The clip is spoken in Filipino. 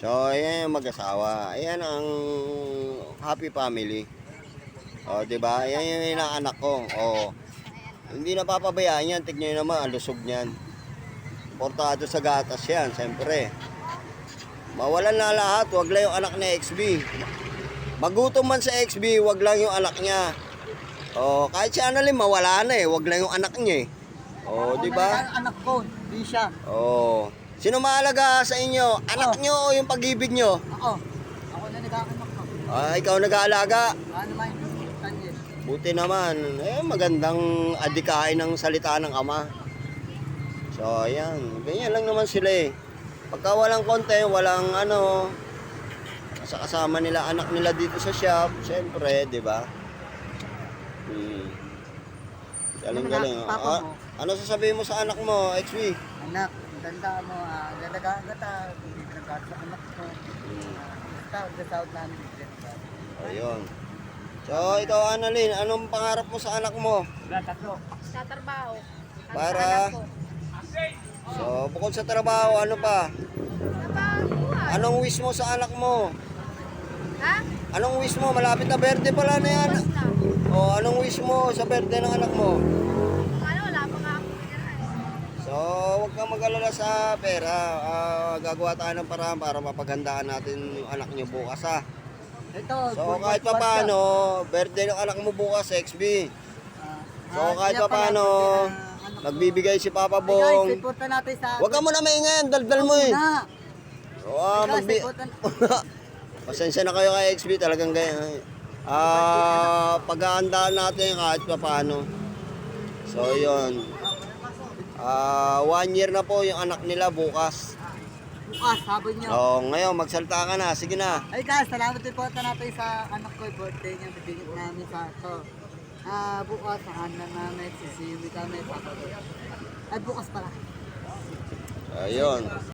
So, ayan yung mag-asawa. Ayan ang happy family. O, diba? Ayan yung inaanak ko. O, hindi napapabayaan yan. Tignan nyo naman, ang lusog niyan. Portado sa gatas yan, siyempre. Mawalan na lahat, wag lang yung anak ni XB. Magutom man sa XB, wag lang yung anak niya. O, kahit si Annalyn, mawala na eh. Wag lang yung anak niya eh. O, diba? Anak ko, di siya. O, sino mahalaga sa inyo? Anak nyo o yung pag-ibig nyo? Ako. Ako na nag-aanak ko. Ikaw nag-aalaga. Ano man yung kanyes? Buti naman. Magandang adikain ng salita ng ama. So, ayan. Ganyan lang naman sila eh. Pagka walang content, walang kasama nila, anak nila dito sa shop, siyempre, di ba? Galing-galing. Papa mo? Ano sasabihin mo sa anak mo, XB? Anak, ganda mo, ganda-ganda, hindi pinagkat sa anak ko. Ganda-out namin. Ayun. So, ikaw, Annalyn, anong pangarap mo sa anak mo? Tatlo. Sa trabaho. Para? So, bukod sa trabaho, ano pa? Buhay. Anong wish mo sa anak mo? Ha? Anong wish mo? Malapit na birthday pala na yan. Tapos na. O, anong wish mo sa birthday ng anak mo? Wala pa nga akong pera eh. So, huwag kang mag-alala sa pera. Gagawa tayo ng paraan para mapaghandaan natin yung anak niyo bukas, ha? Ito. So, kahit pa paano, birthday ng anak mo bukas, XB. So, kahit pa paano, nagbibigay si Papa Guys, Bong. supportan natin sa... Huwag ka muna maingay, daldal mo eh. Na. So, pasensya na kayo kay XB, talagang ganyan. Paghahandaan natin kahit pa paano. So, yun. 1 year na po yung anak nila bukas. Bukas, sabon nyo. So, ngayon, magsalta ka na. Sige na. Ay guys, salamat din po natin sa anak ko, birthday niya, bibigit namin sa ito. Bukas, sa handa namin, sisiwi kami, papagod. Ay, bukas pala. Ayun.